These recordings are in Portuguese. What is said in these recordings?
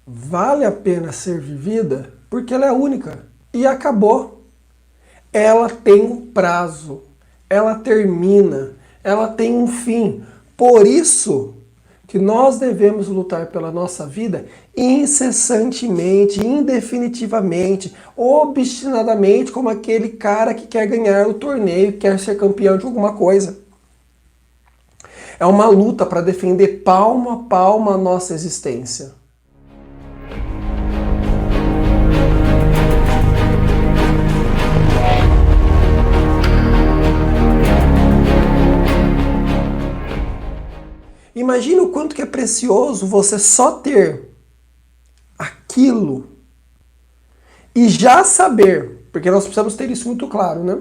vale a pena ser vivida porque ela é única. E acabou. Ela tem um prazo. Ela termina. Ela tem um fim. Por isso que nós devemos lutar pela nossa vida incessantemente, indefinitivamente, obstinadamente, como aquele cara que quer ganhar o torneio, que quer ser campeão de alguma coisa. É uma luta para defender palmo a palmo a nossa existência. Imagina o quanto que é precioso você só ter aquilo e já saber, porque nós precisamos ter isso muito claro, né?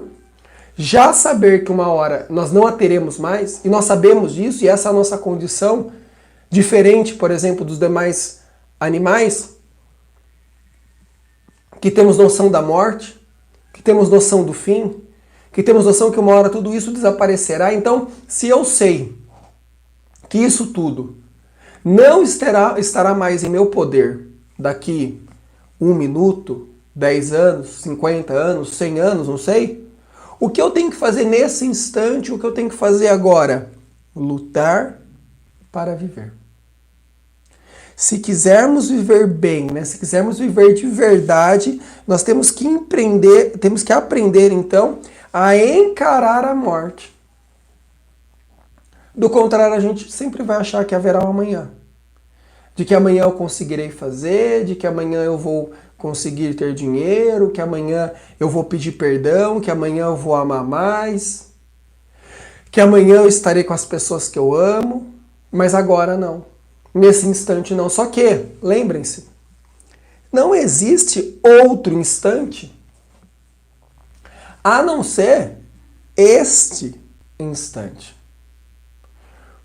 Já saber que uma hora nós não a teremos mais, e nós sabemos disso, e essa é a nossa condição, diferente, por exemplo, dos demais animais, que temos noção da morte, que temos noção do fim, que temos noção que uma hora tudo isso desaparecerá. Então, se eu sei que isso tudo não estará mais em meu poder daqui 1 minuto, 10 anos, 50 anos, 100 anos, não sei, o que eu tenho que fazer nesse instante, o que eu tenho que fazer agora? Lutar para viver. Se quisermos viver bem, né? Se quisermos viver de verdade, nós temos que aprender então a encarar a morte. Do contrário, a gente sempre vai achar que haverá um amanhã. De que amanhã eu conseguirei fazer, de que amanhã eu vou conseguir ter dinheiro, que amanhã eu vou pedir perdão, que amanhã eu vou amar mais, que amanhã eu estarei com as pessoas que eu amo, mas agora não. Nesse instante não. Só que, lembrem-se, não existe outro instante a não ser este instante.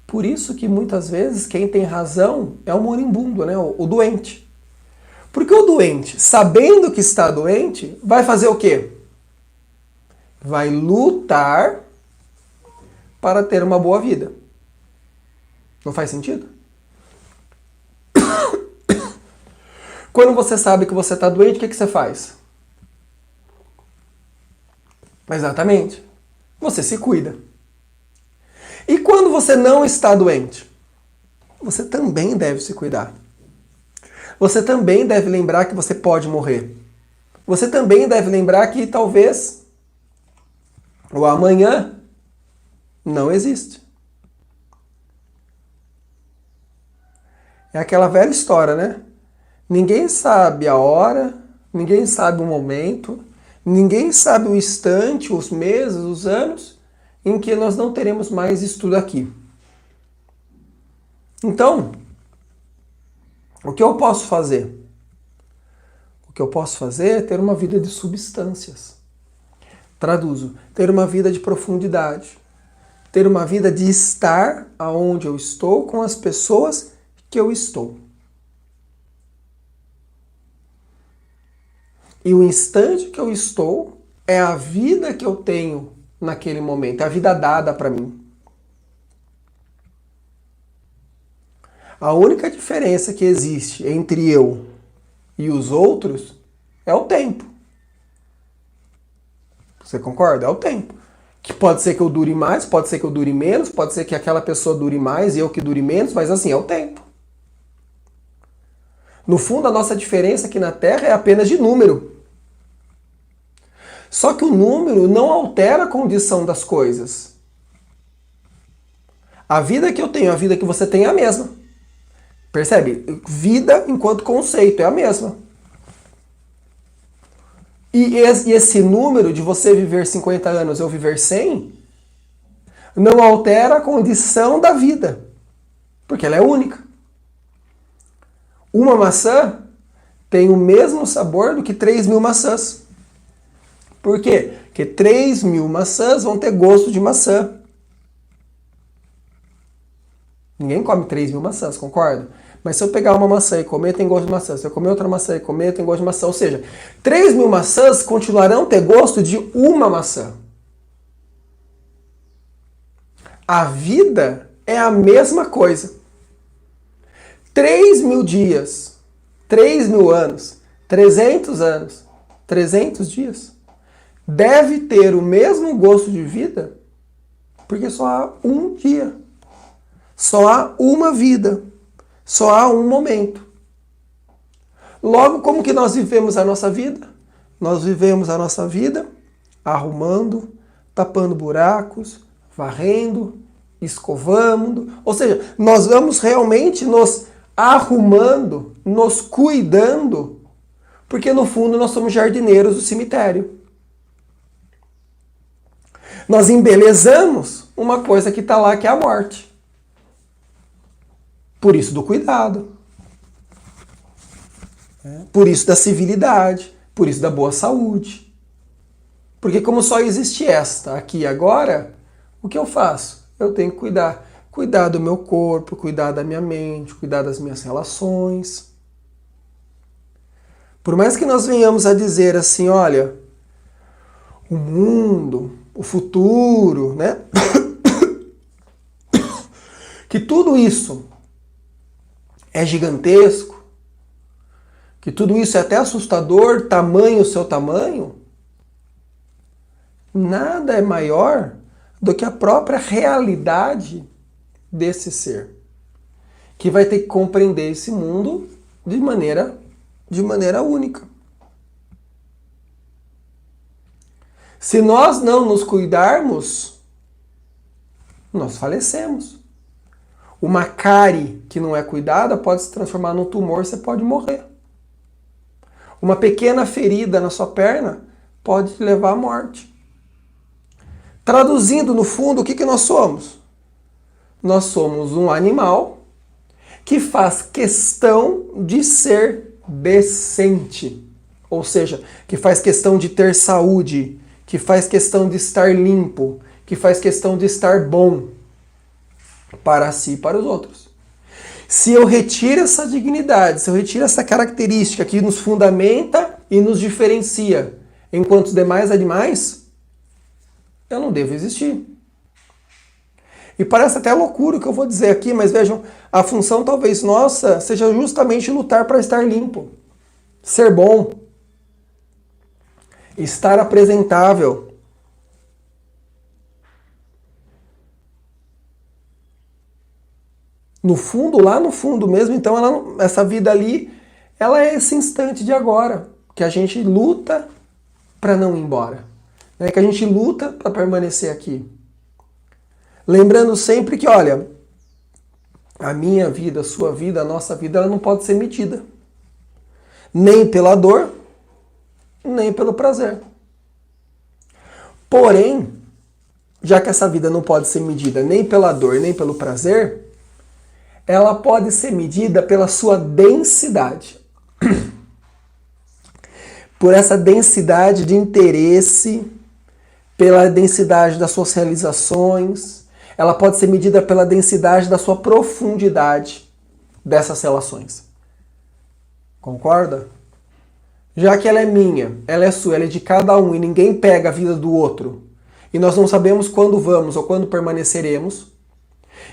Por isso que muitas vezes quem tem razão é o moribundo, né? O doente. Porque o doente, sabendo que está doente, vai fazer o quê? Vai lutar para ter uma boa vida. Não faz sentido? Quando você sabe que você está doente, o que você faz? Exatamente. Você se cuida. E quando você não está doente? Você também deve se cuidar. Você também deve lembrar que você pode morrer. Você também deve lembrar que talvez o amanhã não existe. É aquela velha história, né? Ninguém sabe a hora, ninguém sabe o momento, ninguém sabe o instante, os meses, os anos em que nós não teremos mais isso tudo aqui. Então, o que eu posso fazer? O que eu posso fazer é ter uma vida de substâncias. Traduzo, ter uma vida de profundidade. Ter uma vida de estar aonde eu estou com as pessoas que eu estou. E o instante que eu estou é a vida que eu tenho naquele momento, é a vida dada para mim. A única diferença que existe entre eu e os outros é o tempo. Você concorda? É o tempo. Que pode ser que eu dure mais, pode ser que eu dure menos, pode ser que aquela pessoa dure mais e eu que dure menos, mas assim, é o tempo. No fundo, a nossa diferença aqui na Terra é apenas de número. Só que o número não altera a condição das coisas. A vida que eu tenho, a vida que você tem é a mesma. Percebe? Vida enquanto conceito é a mesma. E esse número de você viver 50 anos, eu viver 100, não altera a condição da vida. Porque ela é única. Uma maçã tem o mesmo sabor do que 3.000 maçãs. Por quê? Porque 3.000 maçãs vão ter gosto de maçã. Ninguém come 3.000 maçãs, concorda? Mas se eu pegar uma maçã e comer, tem gosto de maçã. Se eu comer outra maçã e comer, tem gosto de maçã. Ou seja, 3.000 maçãs continuarão a ter gosto de uma maçã. A vida é a mesma coisa. 3.000 dias 3.000 anos, 300 anos, 300 dias, deve ter o mesmo gosto de vida, porque só há um dia, só há uma vida, só há um momento. Logo, como que nós vivemos a nossa vida? Nós vivemos a nossa vida arrumando, tapando buracos, varrendo, escovando. Ou seja, nós vamos realmente nos arrumando, nos cuidando, porque no fundo nós somos jardineiros do cemitério. Nós embelezamos uma coisa que está lá, que é a morte. Por isso do cuidado. Por isso da civilidade. Por isso da boa saúde. Porque como só existe esta aqui e agora, o que eu faço? Eu tenho que cuidar. Cuidar do meu corpo, cuidar da minha mente, cuidar das minhas relações. Por mais que nós venhamos a dizer assim, olha, o mundo, o futuro, né? Que tudo isso é gigantesco, que tudo isso é até assustador, tamanho o seu tamanho, nada é maior do que a própria realidade desse ser, que vai ter que compreender esse mundo de maneira única. Se nós não nos cuidarmos, nós falecemos. Uma cárie que não é cuidada pode se transformar num tumor, você pode morrer. Uma pequena ferida na sua perna pode te levar à morte. Traduzindo, no fundo, o que nós somos? Nós somos um animal que faz questão de ser decente. Ou seja, que faz questão de ter saúde, que faz questão de estar limpo, que faz questão de estar bom para si e para os outros. Se eu retiro essa dignidade, se eu retiro essa característica que nos fundamenta e nos diferencia enquanto os demais animais, eu não devo existir. E parece até loucura o que eu vou dizer aqui, mas vejam, a função talvez nossa seja justamente lutar para estar limpo, ser bom, estar apresentável. No fundo, lá no fundo mesmo, então essa vida ali, ela é esse instante de agora, que a gente luta para não ir embora, né? Que a gente luta para permanecer aqui. Lembrando sempre que, olha, a minha vida, a sua vida, a nossa vida, ela não pode ser medida. Nem pela dor, nem pelo prazer. Porém, já que essa vida não pode ser medida nem pela dor, nem pelo prazer, ela pode ser medida pela sua densidade. Por essa densidade de interesse, pela densidade das suas realizações, ela pode ser medida pela densidade da sua profundidade dessas relações. Concorda? Já que ela é minha, ela é sua, ela é de cada um e ninguém pega a vida do outro, e nós não sabemos quando vamos ou quando permaneceremos,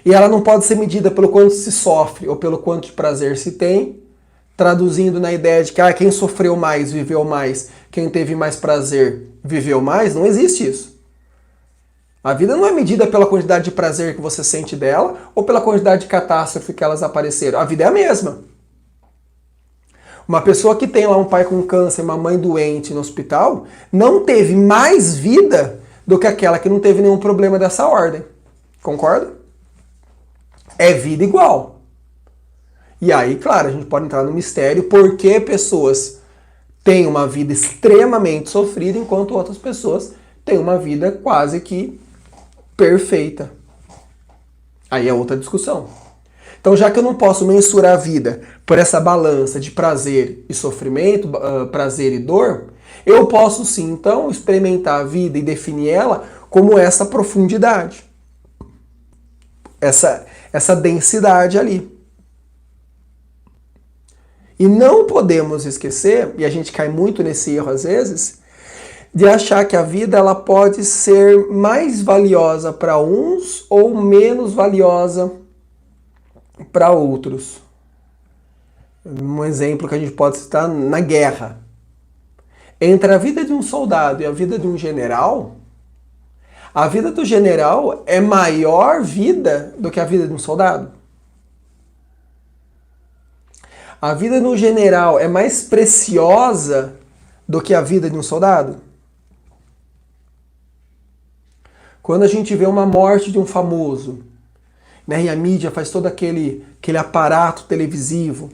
e ela não pode ser medida pelo quanto se sofre ou pelo quanto de prazer se tem, traduzindo na ideia de que quem sofreu mais, viveu mais, quem teve mais prazer, viveu mais, não existe isso. A vida não é medida pela quantidade de prazer que você sente dela ou pela quantidade de catástrofe que elas apareceram. A vida é a mesma. Uma pessoa que tem lá um pai com câncer, uma mãe doente no hospital, não teve mais vida do que aquela que não teve nenhum problema dessa ordem. Concorda? É vida igual. E aí, claro, a gente pode entrar no mistério por que pessoas têm uma vida extremamente sofrida enquanto outras pessoas têm uma vida quase que perfeita. Aí é outra discussão. Então, já que eu não posso mensurar a vida por essa balança de prazer e sofrimento, prazer e dor, eu posso sim, então, experimentar a vida e definir ela como essa profundidade. Essa densidade ali. E não podemos esquecer, e a gente cai muito nesse erro às vezes, de achar que a vida ela pode ser mais valiosa para uns ou menos valiosa para outros. Um exemplo que a gente pode citar na guerra. Entre a vida de um soldado e a vida de um general, a vida do general é maior vida do que a vida de um soldado. A vida de um general é mais preciosa do que a vida de um soldado. Quando a gente vê uma morte de um famoso, né, e a mídia faz todo aquele aparato televisivo,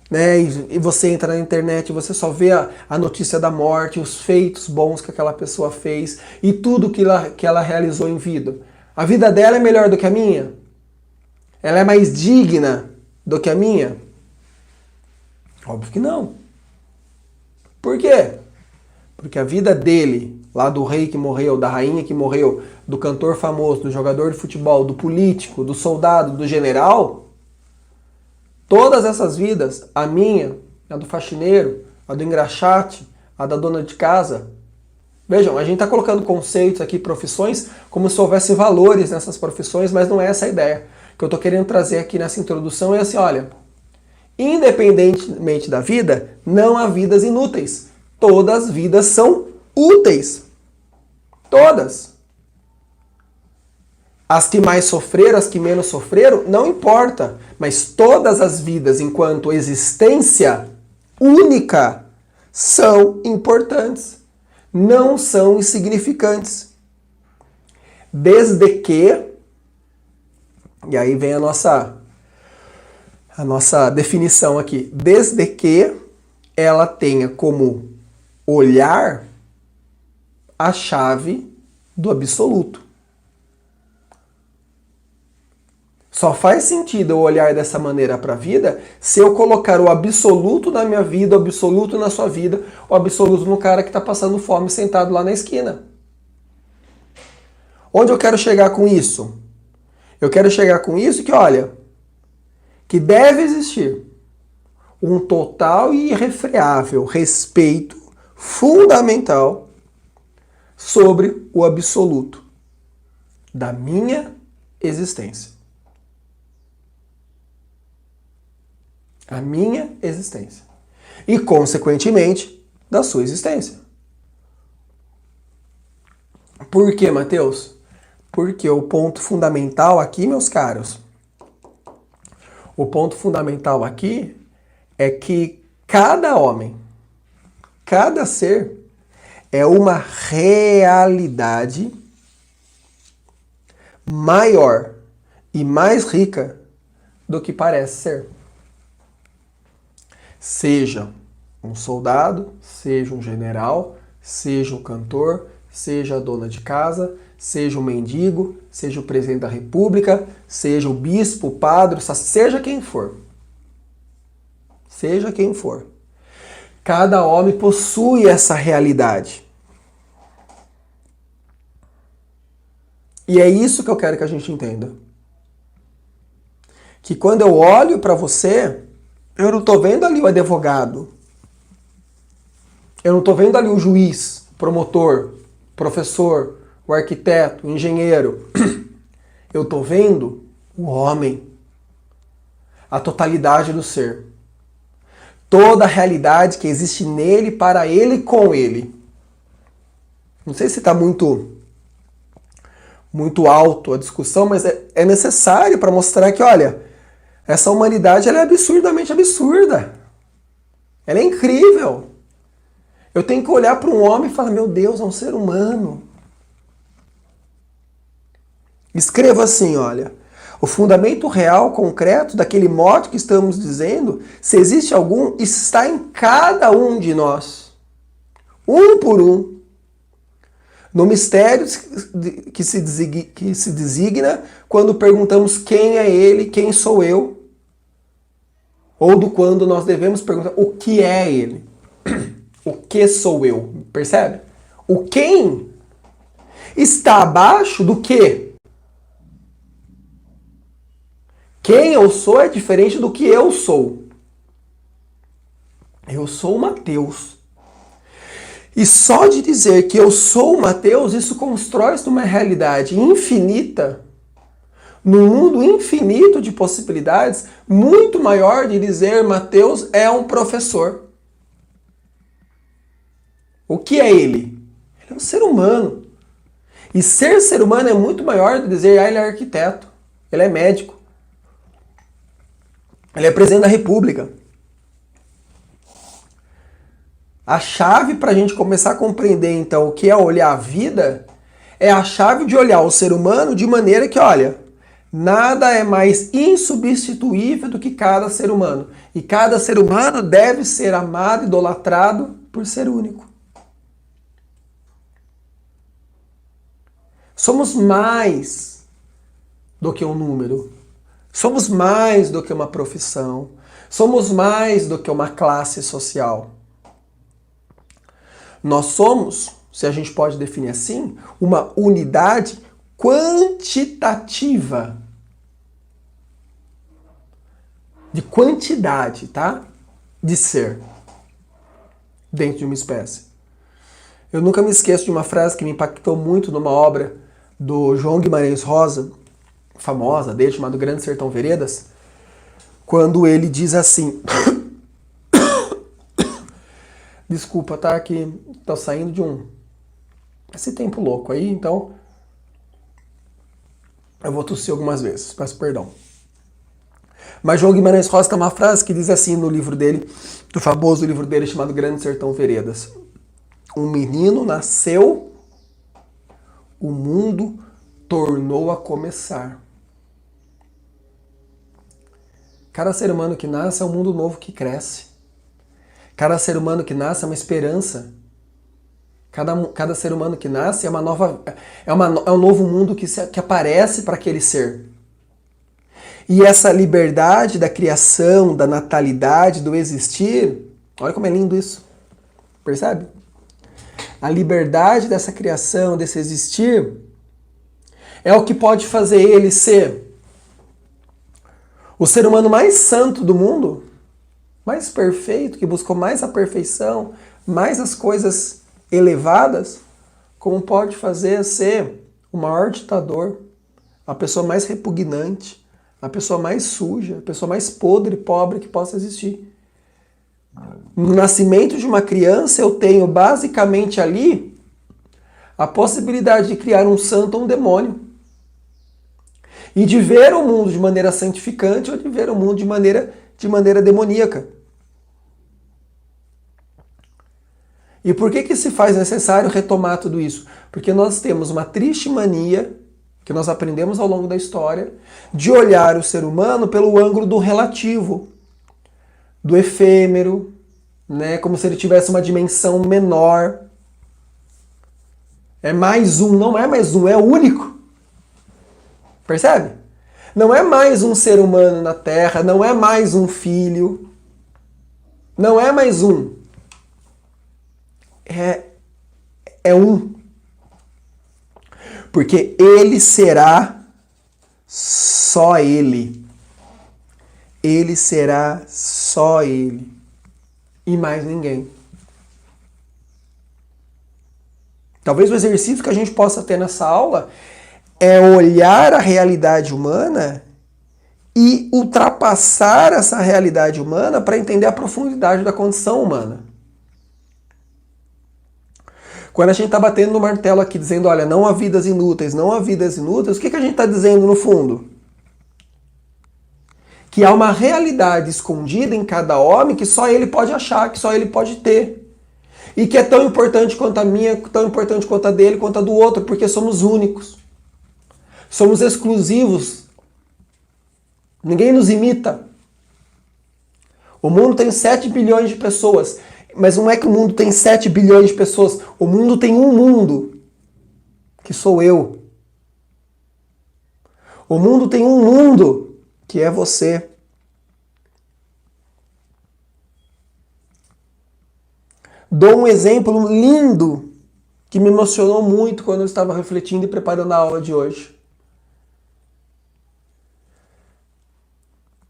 né, e você entra na internet e você só vê a notícia da morte, os feitos bons que aquela pessoa fez e tudo que ela realizou em vida. A vida dela é melhor do que a minha? Ela é mais digna do que a minha? Óbvio que não. Por quê? Porque a vida dele, lá do rei que morreu, da rainha que morreu, do cantor famoso, do jogador de futebol, do político, do soldado, do general, todas essas vidas, a minha, a do faxineiro, a do engraxate, a da dona de casa. Vejam, a gente está colocando conceitos aqui, profissões, como se houvesse valores nessas profissões, mas não é essa a ideia. O que eu estou querendo trazer aqui nessa introdução é assim, olha, independentemente da vida, não há vidas inúteis. Todas as vidas são úteis. Todas. As que mais sofreram, as que menos sofreram, não importa. Mas todas as vidas, enquanto existência única, são importantes. Não são insignificantes. Desde que, e aí vem a nossa definição aqui, desde que ela tenha como olhar a chave do absoluto. Só faz sentido eu olhar dessa maneira para a vida se eu colocar o absoluto na minha vida, o absoluto na sua vida, o absoluto no cara que está passando fome sentado lá na esquina. Onde eu quero chegar com isso? Eu quero chegar com isso que, olha, que deve existir um total e irrefreável respeito fundamental sobre o absoluto da minha existência. A minha existência. E, consequentemente, da sua existência. Por quê, Mateus? Porque o ponto fundamental aqui, meus caros, o ponto fundamental aqui é que cada homem, cada ser é uma realidade maior e mais rica do que parece ser. Seja um soldado, seja um general, seja um cantor, seja a dona de casa, seja um mendigo, seja o presidente da república, seja o bispo, o padre, seja quem for. Seja quem for. Cada homem possui essa realidade. E é isso que eu quero que a gente entenda. Que quando eu olho para você, eu não estou vendo ali o advogado. Eu não estou vendo ali o juiz, promotor, professor, o arquiteto, o engenheiro. Eu estou vendo o homem. A totalidade do ser. Toda a realidade que existe nele, para ele e com ele. Não sei se está muito alto a discussão, mas é necessário para mostrar que, olha, essa humanidade ela é absurdamente absurda. Ela é incrível. Eu tenho que olhar para um homem e falar, meu Deus, é um ser humano. Escreva assim, olha, o fundamento real, concreto, daquele mote que estamos dizendo, se existe algum, está em cada um de nós. Um por um. No mistério que se designa quando perguntamos quem é ele, quem sou eu, ou do quando nós devemos perguntar o que é ele, o que sou eu, percebe? O quem está abaixo do que. Quem eu sou é diferente do que eu sou. Eu sou o Mateus. E só de dizer que eu sou o Mateus, isso constrói uma realidade infinita, num mundo infinito de possibilidades, muito maior de dizer Mateus é um professor. O que é ele? Ele é um ser humano. E ser humano é muito maior de dizer ele é arquiteto, ele é médico, ele é presidente da República. A chave para a gente começar a compreender, então, o que é olhar a vida, é a chave de olhar o ser humano de maneira que, olha, nada é mais insubstituível do que cada ser humano. E cada ser humano deve ser amado e idolatrado por ser único. Somos mais do que um número. Somos mais do que uma profissão. Somos mais do que uma classe social. Nós somos, se a gente pode definir assim, uma unidade quantitativa. De quantidade, tá? De ser. Dentro de uma espécie. Eu nunca me esqueço de uma frase que me impactou muito numa obra do João Guimarães Rosa, famosa dele, chamado Grande Sertão Veredas, quando ele diz assim... Desculpa, tá? Que tô saindo de esse tempo louco aí, então eu vou tossir algumas vezes, peço perdão. Mas João Guimarães Rosa tem uma frase que diz assim no livro dele, do famoso livro dele chamado Grande Sertão Veredas. Um menino nasceu, o mundo tornou a começar. Cada ser humano que nasce é um mundo novo que cresce. Cada ser humano que nasce é uma esperança. Cada ser humano que nasce é é um novo mundo que aparece para aquele ser. E essa liberdade da criação, da natalidade, do existir, olha como é lindo isso. Percebe? A liberdade dessa criação, desse existir, é o que pode fazer ele ser o ser humano mais santo do mundo, mais perfeito, que buscou mais a perfeição, mais as coisas elevadas, como pode fazer ser o maior ditador, a pessoa mais repugnante, a pessoa mais suja, a pessoa mais podre e pobre que possa existir. No nascimento de uma criança, eu tenho basicamente ali a possibilidade de criar um santo ou um demônio. E de ver o mundo de maneira santificante ou de ver o mundo de maneira demoníaca. E por que se faz necessário retomar tudo isso? Porque nós temos uma triste mania, que nós aprendemos ao longo da história, de olhar o ser humano pelo ângulo do relativo, do efêmero, né? Como se ele tivesse uma dimensão menor. É mais um, não é mais um, é único. Percebe? Não é mais um ser humano na Terra, não é mais um filho, não é mais um. É um. Porque ele será só ele. Ele será só ele. E mais ninguém. Talvez o exercício que a gente possa ter nessa aula é olhar a realidade humana e ultrapassar essa realidade humana para entender a profundidade da condição humana. Quando a gente está batendo no martelo aqui dizendo, olha, não há vidas inúteis, não há vidas inúteis, o que a gente está dizendo no fundo? Que há uma realidade escondida em cada homem que só ele pode achar, que só ele pode ter. E que é tão importante quanto a minha, tão importante quanto a dele, quanto a do outro, porque somos únicos. Somos exclusivos. Ninguém nos imita. O mundo tem 7 bilhões de pessoas. Mas não é que o mundo tem 7 bilhões de pessoas. O mundo tem um mundo, que sou eu. O mundo tem um mundo, que é você. Dou um exemplo lindo que me emocionou muito quando eu estava refletindo e preparando a aula de hoje.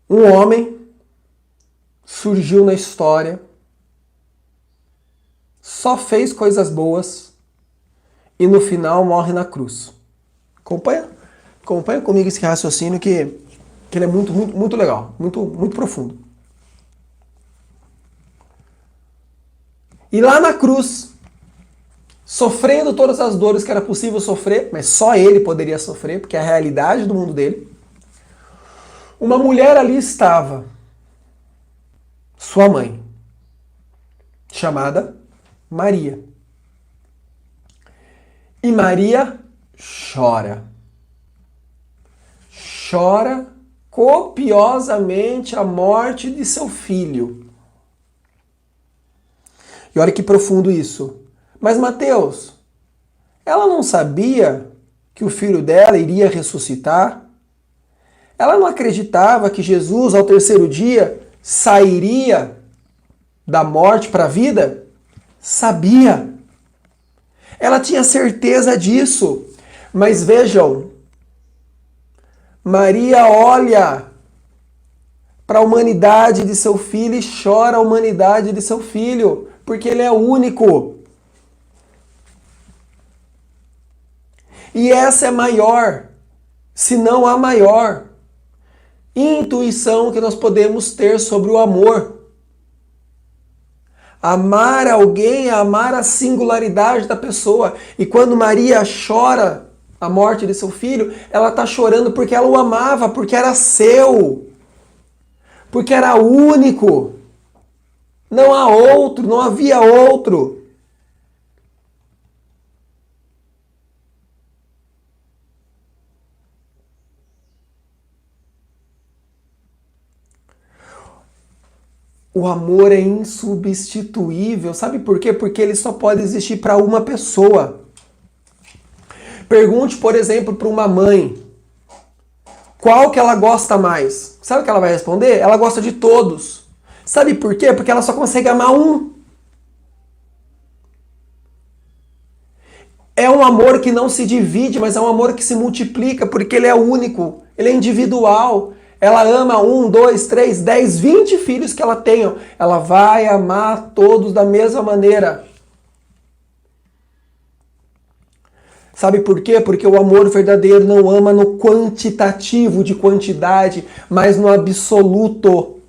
Um homem surgiu na história, só fez coisas boas e no final morre na cruz. Acompanha? Acompanha comigo esse raciocínio que ele é muito, muito, muito legal, muito, muito profundo. E lá na cruz, sofrendo todas as dores que era possível sofrer, mas só ele poderia sofrer, porque é a realidade do mundo dele, uma mulher ali estava, sua mãe, chamada Maria. E Maria chora. Chora copiosamente a morte de seu filho. E olha que profundo isso. Mas Mateus, ela não sabia que o filho dela iria ressuscitar? Ela não acreditava que Jesus, ao terceiro dia, sairia da morte para a vida? Sabia. Ela tinha certeza disso. Mas vejam, Maria olha para a humanidade de seu filho e chora a humanidade de seu filho, porque ele é único. E essa é maior, se não a maior, intuição que nós podemos ter sobre o amor. Amar alguém é amar a singularidade da pessoa. E quando Maria chora a morte de seu filho, ela está chorando porque ela o amava, porque era seu, porque era único. Não há outro, não havia outro. O amor é insubstituível. Sabe por quê? Porque ele só pode existir para uma pessoa. Pergunte, por exemplo, para uma mãe qual que ela gosta mais. Sabe o que ela vai responder? Ela gosta de todos. Sabe por quê? Porque ela só consegue amar um. É um amor que não se divide, mas é um amor que se multiplica, porque ele é único, ele é individual. Ela ama 1, 2, 3, 10, 20 filhos que ela tenha. Ela vai amar todos da mesma maneira. Sabe por quê? Porque o amor verdadeiro não ama no quantitativo de quantidade, mas no absoluto.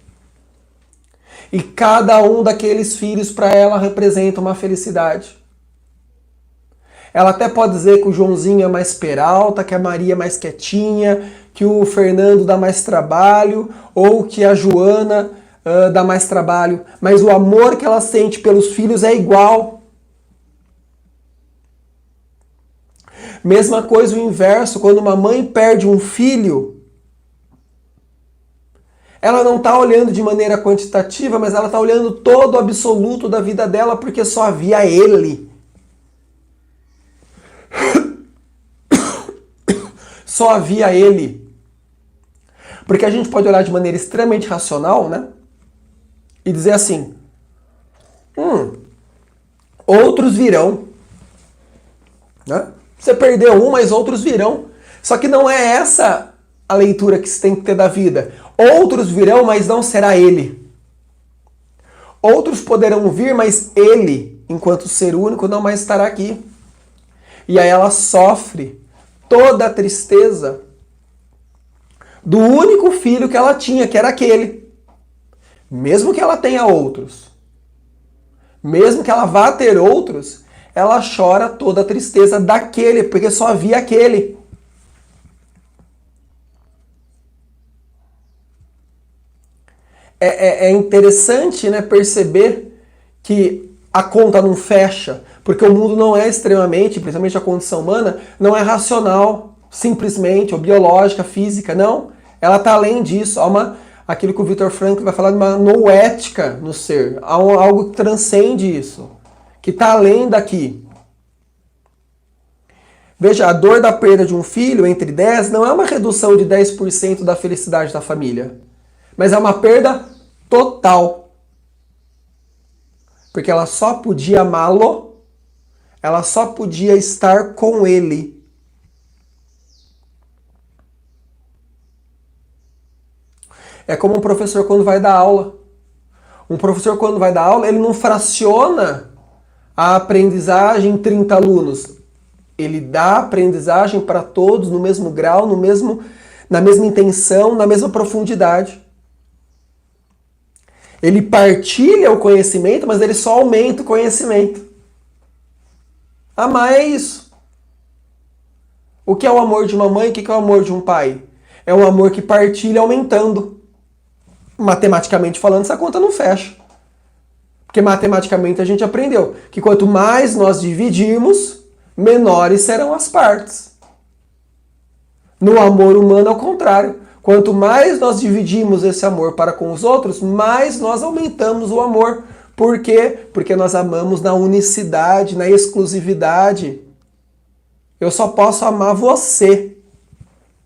E cada um daqueles filhos para ela representa uma felicidade. Ela até pode dizer que o Joãozinho é mais peralta, que a Maria é mais quietinha, que o Fernando dá mais trabalho, ou que a Joana dá mais trabalho. Mas o amor que ela sente pelos filhos é igual. Mesma coisa o inverso, quando uma mãe perde um filho, ela não está olhando de maneira quantitativa, mas ela está olhando todo o absoluto da vida dela, porque só havia ele. Só havia ele. Porque a gente pode olhar de maneira extremamente racional, né? E dizer assim, outros virão. Né? Você perdeu um, mas outros virão. Só que não é essa a leitura que você tem que ter da vida. Outros virão, mas não será ele. Outros poderão vir, mas ele, enquanto ser único, não mais estará aqui. E aí ela sofre toda a tristeza do único filho que ela tinha, que era aquele. Mesmo que ela tenha outros, mesmo que ela vá ter outros, ela chora toda a tristeza daquele, porque só havia aquele. É interessante, né, perceber que a conta não fecha, porque o mundo não é extremamente, principalmente a condição humana, não é racional, simplesmente, ou biológica, física, não. Ela está além disso. Há aquilo que o Viktor Frankl vai falar de uma noética no ser. Há algo que transcende isso, que está além daqui. Veja, a dor da perda de um filho entre 10 não é uma redução de 10% da felicidade da família, mas é uma perda total. Porque ela só podia amá-lo, ela só podia estar com ele. É como um professor quando vai dar aula. Um professor quando vai dar aula, ele não fraciona a aprendizagem em 30 alunos. Ele dá aprendizagem para todos no mesmo grau, na mesma intenção, na mesma profundidade. Ele partilha o conhecimento, mas ele só aumenta o conhecimento. Amar é isso. O que é o amor de uma mãe? O que é o amor de um pai? É um amor que partilha aumentando. Matematicamente falando, essa conta não fecha. Porque matematicamente a gente aprendeu que quanto mais nós dividirmos, menores serão as partes. No amor humano, ao contrário. Quanto mais nós dividimos esse amor para com os outros, mais nós aumentamos o amor. Por quê? Porque nós amamos na unicidade, na exclusividade. Eu só posso amar você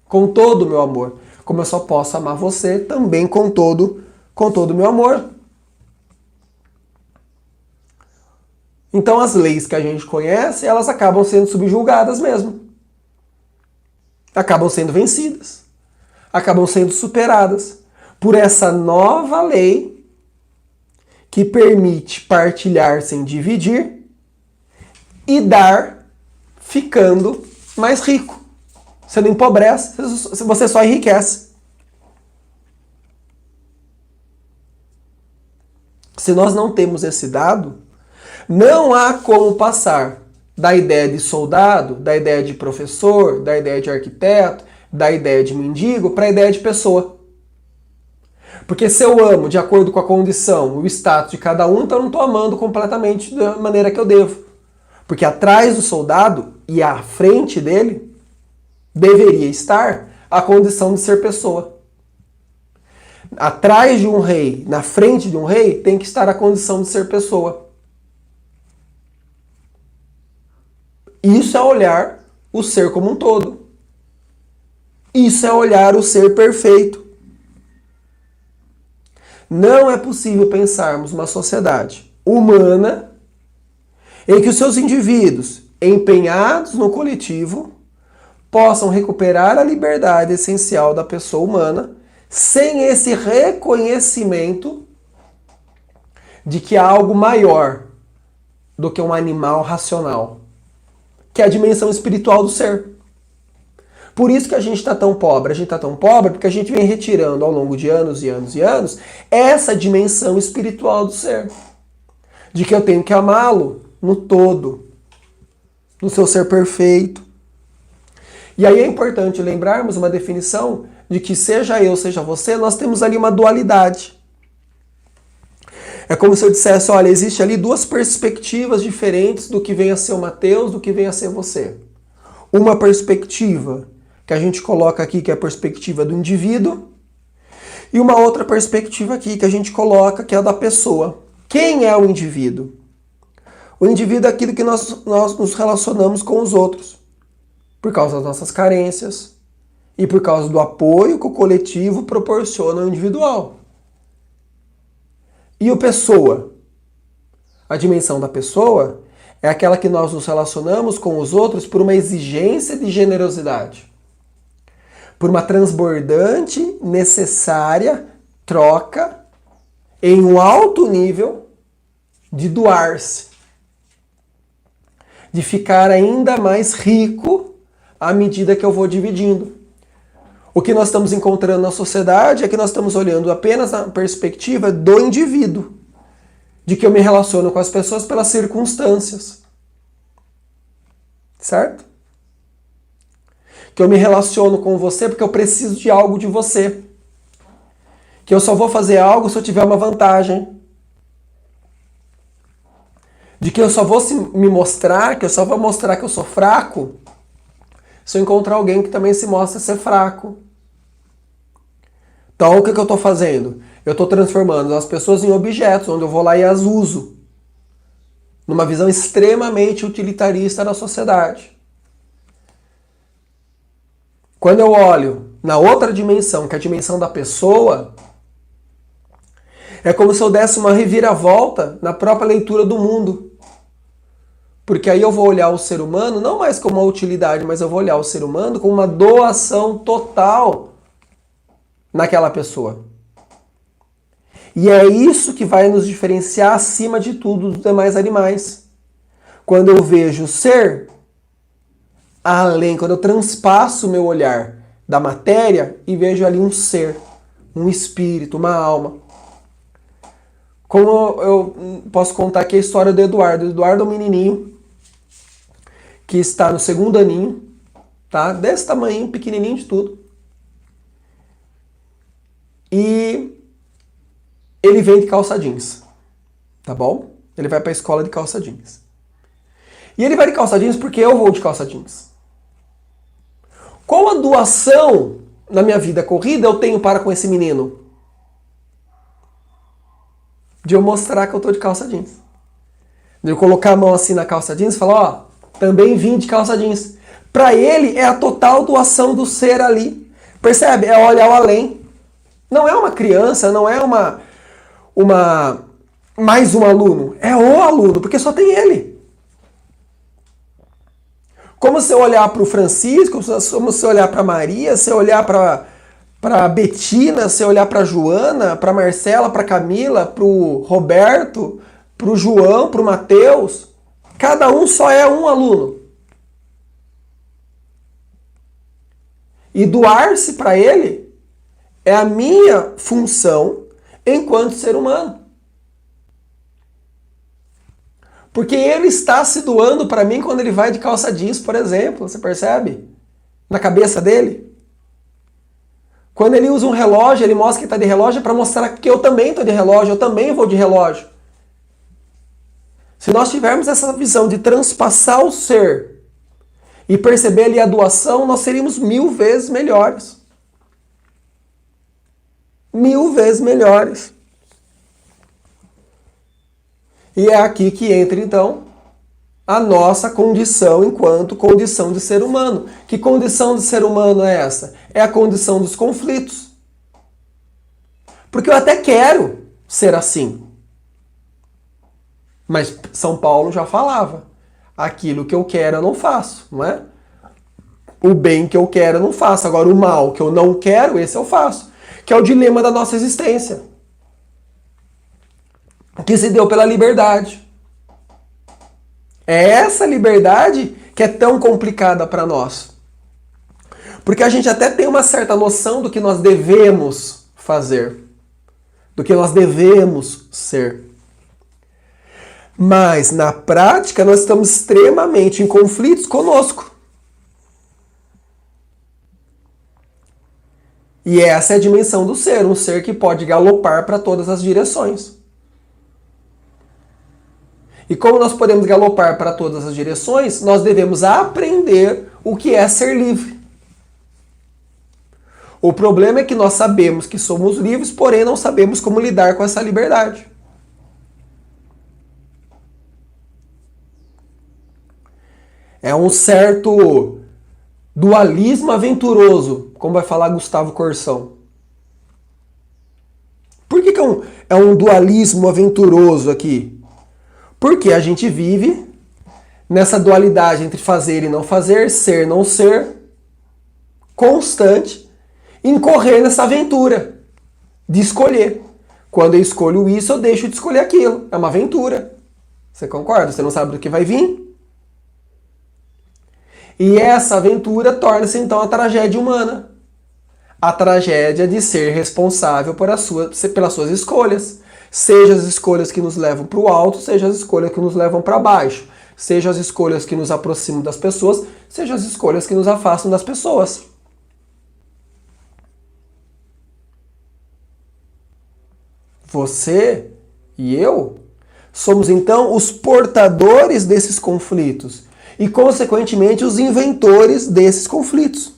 com todo o meu amor. Como eu só posso amar você também com todo o meu amor. Então as leis que a gente conhece, elas acabam sendo subjugadas mesmo. Acabam sendo vencidas. Acabam sendo superadas por essa nova lei que permite partilhar sem dividir e dar ficando mais rico. Você não empobrece, você só enriquece. Se nós não temos esse dado, não há como passar da ideia de soldado, da ideia de professor, da ideia de arquiteto, da ideia de mendigo para a ideia de pessoa. Porque se eu amo de acordo com a condição, o status de cada um, então eu não estou amando completamente da maneira que eu devo. Porque atrás do soldado e à frente dele deveria estar a condição de ser pessoa. Atrás de um rei, na frente de um rei, tem que estar a condição de ser pessoa. Isso é olhar o ser como um todo. Isso é olhar o ser perfeito. Não é possível pensarmos uma sociedade humana em que os seus indivíduos empenhados no coletivo possam recuperar a liberdade essencial da pessoa humana sem esse reconhecimento de que há algo maior do que um animal racional, que é a dimensão espiritual do ser. Por isso que a gente está tão pobre. A gente está tão pobre porque a gente vem retirando ao longo de anos e anos e anos essa dimensão espiritual do ser. De que eu tenho que amá-lo no todo, no seu ser perfeito. E aí é importante lembrarmos uma definição de que seja eu, seja você, nós temos ali uma dualidade. É como se eu dissesse, olha, existe ali duas perspectivas diferentes do que vem a ser o Mateus, do que vem a ser você. Uma perspectiva que a gente coloca aqui, que é a perspectiva do indivíduo, e uma outra perspectiva aqui que a gente coloca, que é a da pessoa. Quem é o indivíduo? O indivíduo é aquilo que nós nos relacionamos com os outros, por causa das nossas carências e por causa do apoio que o coletivo proporciona ao individual. E o pessoa? A dimensão da pessoa é aquela que nós nos relacionamos com os outros por uma exigência de generosidade. Por uma transbordante, necessária troca em um alto nível de doar-se. De ficar ainda mais rico à medida que eu vou dividindo. O que nós estamos encontrando na sociedade é que nós estamos olhando apenas na perspectiva do indivíduo. De que eu me relaciono com as pessoas pelas circunstâncias. Certo? Que eu me relaciono com você porque eu preciso de algo de você. Que eu só vou fazer algo se eu tiver uma vantagem. De que eu só vou me mostrar, que eu só vou mostrar que eu sou fraco se eu encontrar alguém que também se mostra ser fraco. Então o que eu estou fazendo? Eu estou transformando as pessoas em objetos, onde eu vou lá e as uso. Numa visão extremamente utilitarista da sociedade. Quando eu olho na outra dimensão, que é a dimensão da pessoa, é como se eu desse uma reviravolta na própria leitura do mundo. Porque aí eu vou olhar o ser humano não mais como uma utilidade, mas eu vou olhar o ser humano como uma doação total naquela pessoa. E é isso que vai nos diferenciar acima de tudo dos demais animais. Quando eu vejo o ser além, quando eu transpasso o meu olhar da matéria e vejo ali um ser, um espírito, uma alma. Como eu posso contar aqui a história do Eduardo. O Eduardo é um menininho que está no segundo aninho, tá? Desse tamanho, pequenininho de tudo. E ele vem de calça jeans, tá bom? Ele vai para a escola de calça jeans. E ele vai de calça jeans porque eu vou de calça jeans. Qual a doação na minha vida corrida eu tenho para com esse menino? De eu mostrar que eu tô de calça jeans. De eu colocar a mão assim na calça jeans e falar, ó, também vim de calça jeans. Para ele é a total doação do ser ali. Percebe? É olhar ao além. Não é uma criança, não é mais um aluno. É o aluno, porque só tem ele. Como se eu olhar para o Francisco, como se eu olhar para Maria, se eu olhar para Betina, se eu olhar para Joana, para Marcela, para Camila, para o Roberto, para o João, para o Mateus, cada um só é um aluno. E doar-se para ele é a minha função enquanto ser humano. Porque ele está se doando para mim quando ele vai de calça jeans, por exemplo, você percebe? Na cabeça dele. Quando ele usa um relógio, ele mostra que está de relógio para mostrar que eu também estou de relógio, eu também vou de relógio. Se nós tivermos essa visão de transpassar o ser e perceber ali a doação, nós seríamos 1000 vezes melhores. 1000 vezes melhores. E é aqui que entra, então, a nossa condição enquanto condição de ser humano. Que condição de ser humano é essa? É a condição dos conflitos. Porque eu até quero ser assim. Mas São Paulo já falava. Aquilo que eu quero eu não faço, não é? O bem que eu quero eu não faço. Agora o mal que eu não quero, esse eu faço. Que é o dilema da nossa existência. Que se deu pela liberdade. É essa liberdade que é tão complicada para nós. Porque a gente até tem uma certa noção do que nós devemos fazer. Do que nós devemos ser. Mas, na prática, nós estamos extremamente em conflitos conosco. E essa é a dimensão do ser. Um ser que pode galopar para todas as direções. E como nós podemos galopar para todas as direções, nós devemos aprender o que é ser livre. O problema é que nós sabemos que somos livres, porém não sabemos como lidar com essa liberdade. É um certo dualismo aventuroso, como vai falar Gustavo Corsão. Por que é um dualismo aventuroso aqui? Porque a gente vive nessa dualidade entre fazer e não fazer, ser e não ser, constante, incorrer nessa aventura de escolher. Quando eu escolho isso, eu deixo de escolher aquilo. É uma aventura. Você concorda? Você não sabe do que vai vir? E essa aventura torna-se então a tragédia humana. A tragédia de ser responsável pelas suas escolhas. Seja as escolhas que nos levam para o alto, seja as escolhas que nos levam para baixo. Seja as escolhas que nos aproximam das pessoas, seja as escolhas que nos afastam das pessoas. Você e eu somos então os portadores desses conflitos e, consequentemente, os inventores desses conflitos.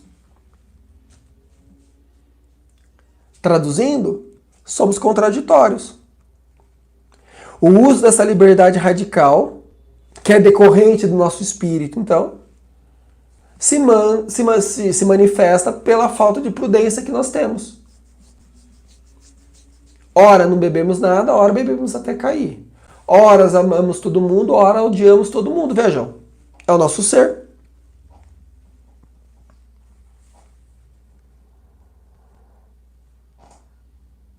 Traduzindo, somos contraditórios. O uso dessa liberdade radical, que é decorrente do nosso espírito, então, se manifesta pela falta de prudência que nós temos. Ora não bebemos nada, ora bebemos até cair. Ora amamos todo mundo, ora odiamos todo mundo. Vejam, é o nosso ser.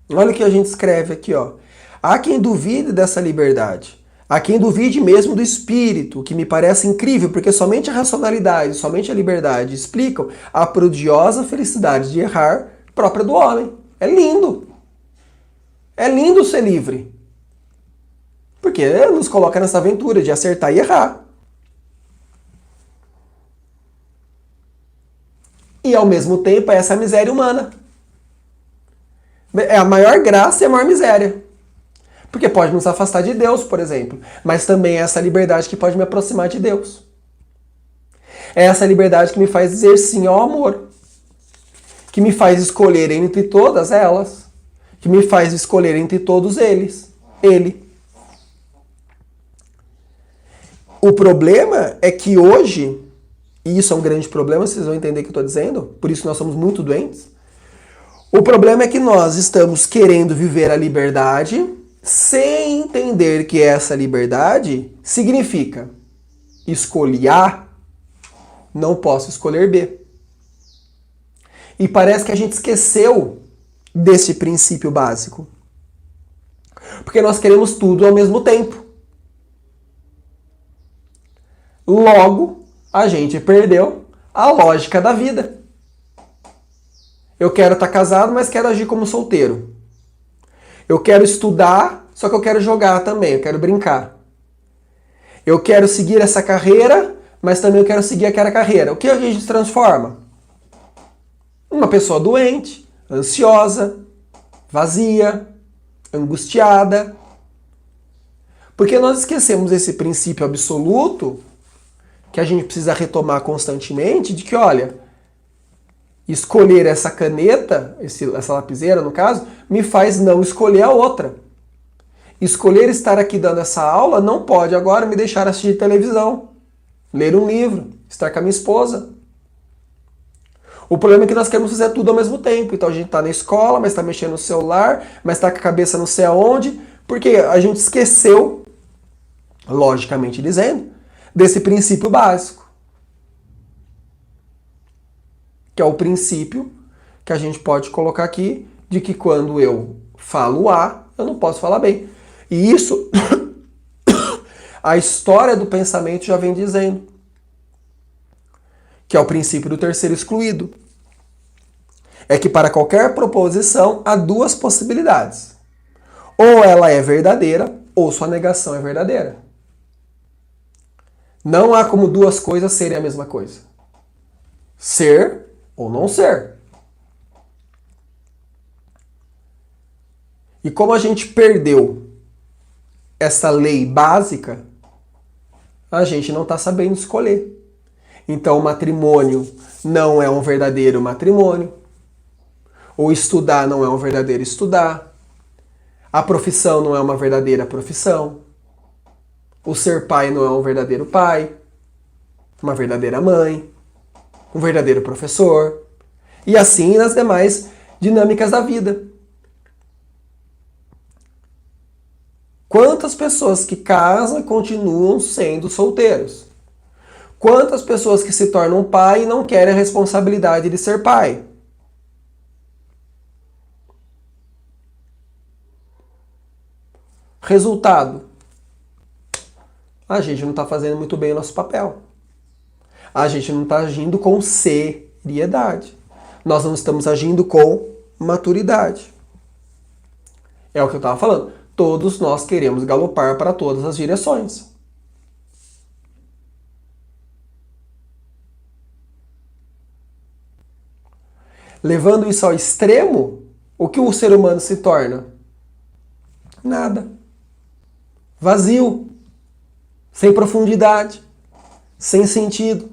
Olha o que a gente escreve aqui, ó. Há quem duvide dessa liberdade. A quem duvide mesmo do espírito, que me parece incrível, porque somente a racionalidade, somente a liberdade explicam a prodigiosa felicidade de errar própria do homem. É lindo. É lindo ser livre. Porque nos coloca nessa aventura de acertar e errar. E ao mesmo tempo é essa miséria humana. É a maior graça e a maior miséria. Porque pode nos afastar de Deus, por exemplo. Mas também é essa liberdade que pode me aproximar de Deus. É essa liberdade que me faz dizer sim ao amor. Que me faz escolher entre todas elas. Que me faz escolher entre todos eles. Ele. O problema é que hoje, e isso é um grande problema, vocês vão entender o que eu estou dizendo, por isso nós somos muito doentes. O problema é que nós estamos querendo viver a liberdade sem entender que essa liberdade significa escolher A, não posso escolher B. E parece que a gente esqueceu desse princípio básico. Porque nós queremos tudo ao mesmo tempo. Logo, a gente perdeu a lógica da vida. Eu quero estar casado, mas quero agir como solteiro. Eu quero estudar, só que eu quero jogar também, eu quero brincar. Eu quero seguir essa carreira, mas também eu quero seguir aquela carreira. O que a gente transforma? Uma pessoa doente, ansiosa, vazia, angustiada. Porque nós esquecemos esse princípio absoluto que a gente precisa retomar constantemente, de que, olha, escolher essa caneta, essa lapiseira no caso, me faz não escolher a outra. Escolher estar aqui dando essa aula não pode agora me deixar assistir televisão, ler um livro, estar com a minha esposa. O problema é que nós queremos fazer tudo ao mesmo tempo. Então a gente está na escola, mas está mexendo no celular, mas está com a cabeça não sei aonde, porque a gente esqueceu, logicamente dizendo, desse princípio básico. Que é o princípio que a gente pode colocar aqui, de que quando eu falo A, eu não posso falar B. E isso, a história do pensamento já vem dizendo. Que é o princípio do terceiro excluído. É que para qualquer proposição há duas possibilidades. Ou ela é verdadeira, ou sua negação é verdadeira. Não há como duas coisas serem a mesma coisa. Ser ou não ser. E como a gente perdeu essa lei básica, a gente não está sabendo escolher. Então o matrimônio não é um verdadeiro matrimônio. O estudar não é um verdadeiro estudar. A profissão não é uma verdadeira profissão. O ser pai não é um verdadeiro pai. Uma verdadeira mãe. Um verdadeiro professor. E assim nas demais dinâmicas da vida. Quantas pessoas que casam e continuam sendo solteiros? Quantas pessoas que se tornam pai e não querem a responsabilidade de ser pai? Resultado: a gente não está fazendo muito bem o nosso papel. A gente não está agindo com seriedade. Nós não estamos agindo com maturidade. É o que eu estava falando. Todos nós queremos galopar para todas as direções. Levando isso ao extremo, o que o ser humano se torna? Nada. Vazio. Sem profundidade. Sem sentido.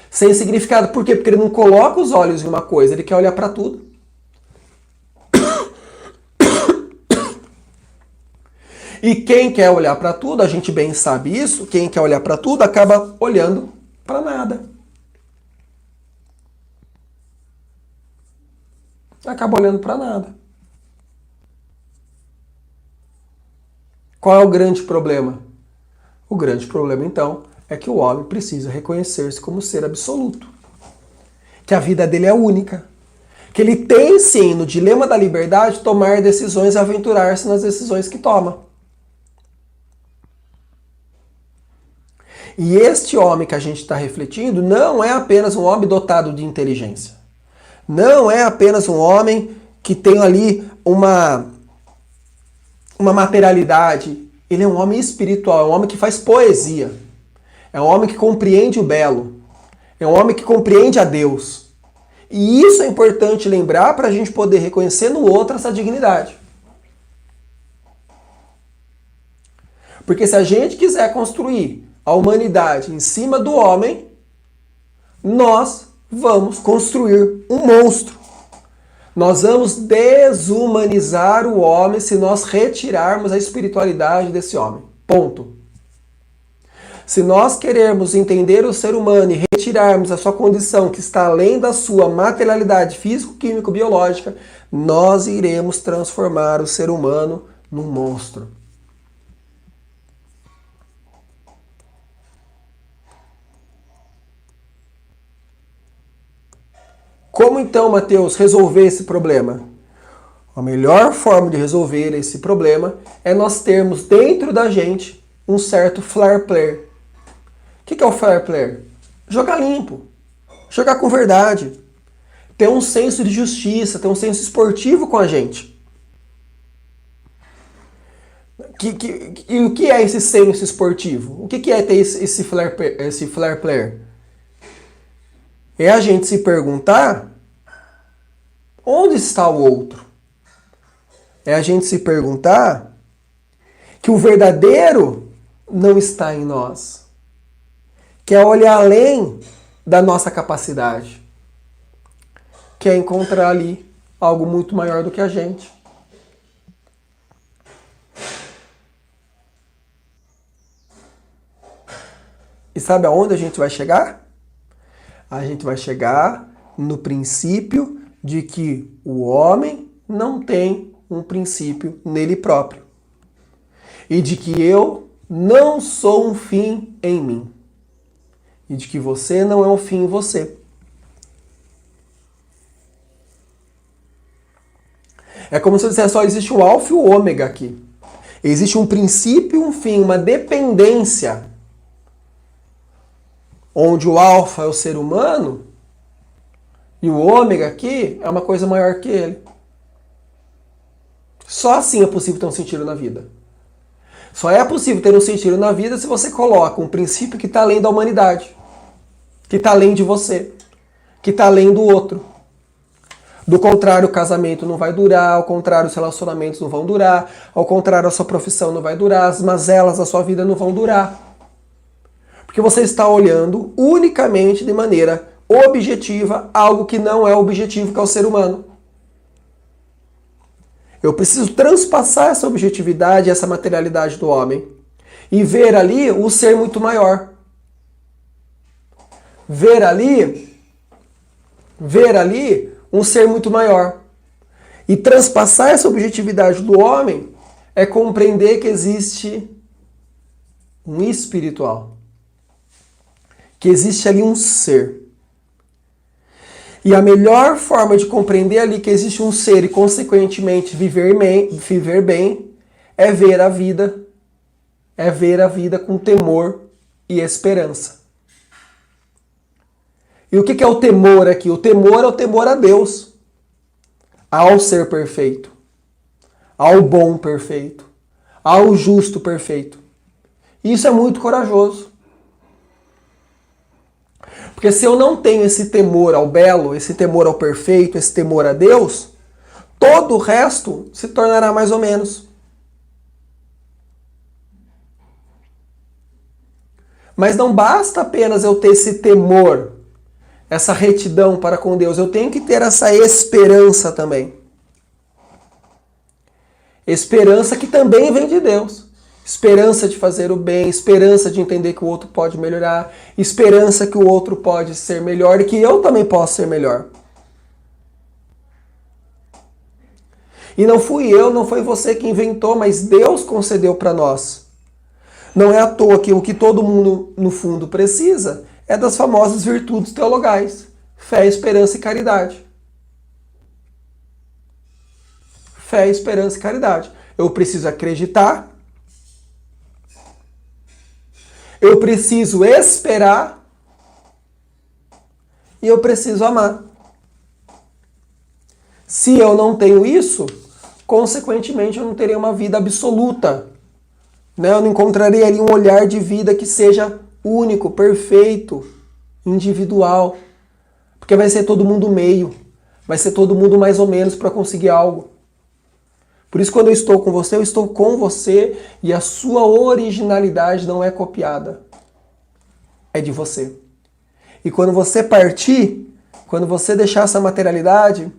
Sem significado. Por quê? Porque ele não coloca os olhos em uma coisa, ele quer olhar para tudo. E quem quer olhar para tudo, a gente bem sabe isso, quem quer olhar para tudo acaba olhando para nada. Acaba olhando para nada. Qual é o grande problema? O grande problema, então, é que o homem precisa reconhecer-se como ser absoluto. Que a vida dele é única. Que ele tem, sim, no dilema da liberdade, tomar decisões e aventurar-se nas decisões que toma. E este homem que a gente está refletindo não é apenas um homem dotado de inteligência. Não é apenas um homem que tem ali uma materialidade. Ele é um homem espiritual, é um homem que faz poesia. É um homem que compreende o belo. É um homem que compreende a Deus. E isso é importante lembrar para a gente poder reconhecer no outro essa dignidade. Porque se a gente quiser construir a humanidade em cima do homem, nós vamos construir um monstro. Nós vamos desumanizar o homem se nós retirarmos a espiritualidade desse homem. Ponto. Se nós queremos entender o ser humano e retirarmos a sua condição que está além da sua materialidade físico-químico-biológica, nós iremos transformar o ser humano num monstro. Como então, Mateus, resolver esse problema? A melhor forma de resolver esse problema é nós termos dentro da gente um certo fair play. O que é o fair play? Jogar limpo, jogar com verdade, ter um senso de justiça, ter um senso esportivo com a gente. E o que é esse senso esportivo? O que é ter esse fair play? É a gente se perguntar onde está o outro. É a gente se perguntar que o verdadeiro não está em nós. Que é olhar além da nossa capacidade. Que é encontrar ali algo muito maior do que a gente. E sabe aonde a gente vai chegar? A gente vai chegar no princípio de que o homem não tem um princípio nele próprio. E de que eu não sou um fim em mim. E de que você não é um fim em você. É como se eu dissesse, só existe um alfa e o ômega aqui. Existe um princípio e um fim, uma dependência. Onde o alfa é o ser humano e o ômega aqui é uma coisa maior que ele. Só assim é possível ter um sentido na vida. Só é possível ter um sentido na vida se você coloca um princípio que está além da humanidade, que está além de você, que está além do outro. Do contrário, o casamento não vai durar, ao contrário, os relacionamentos não vão durar, ao contrário, a sua profissão não vai durar, as mazelas da sua vida não vão durar. Porque você está olhando unicamente de maneira objetiva algo que não é objetivo, que é o ser humano. Eu preciso transpassar essa objetividade, essa materialidade do homem e ver ali o ser muito maior. Ver ali um ser muito maior. E transpassar essa objetividade do homem é compreender que existe um espiritual. Que existe ali um ser. E a melhor forma de compreender ali que existe um ser e, consequentemente, viver bem é ver a vida. É ver a vida com temor e esperança. E o que é o temor aqui? O temor é o temor a Deus. Ao ser perfeito. Ao bom perfeito. Ao justo perfeito. Isso é muito corajoso. Porque se eu não tenho esse temor ao belo, esse temor ao perfeito, esse temor a Deus, todo o resto se tornará mais ou menos. Mas não basta apenas eu ter esse temor, essa retidão para com Deus. Eu tenho que ter essa esperança também. Esperança que também vem de Deus. Esperança de fazer o bem, esperança de entender que o outro pode melhorar, esperança que o outro pode ser melhor e que eu também posso ser melhor. E não fui eu, não foi você que inventou, mas Deus concedeu para nós. Não é à toa que o que todo mundo, no fundo, precisa é das famosas virtudes teologais: fé, esperança e caridade. Fé, esperança e caridade. Eu preciso acreditar. Eu preciso esperar e eu preciso amar. Se eu não tenho isso, consequentemente eu não teria uma vida absoluta. Né? Eu não encontraria ali um olhar de vida que seja único, perfeito, individual. Porque vai ser todo mundo meio. Vai ser todo mundo mais ou menos para conseguir algo. Por isso, quando eu estou com você, eu estou com você e a sua originalidade não é copiada. É de você. E quando você partir, quando você deixar essa materialidade,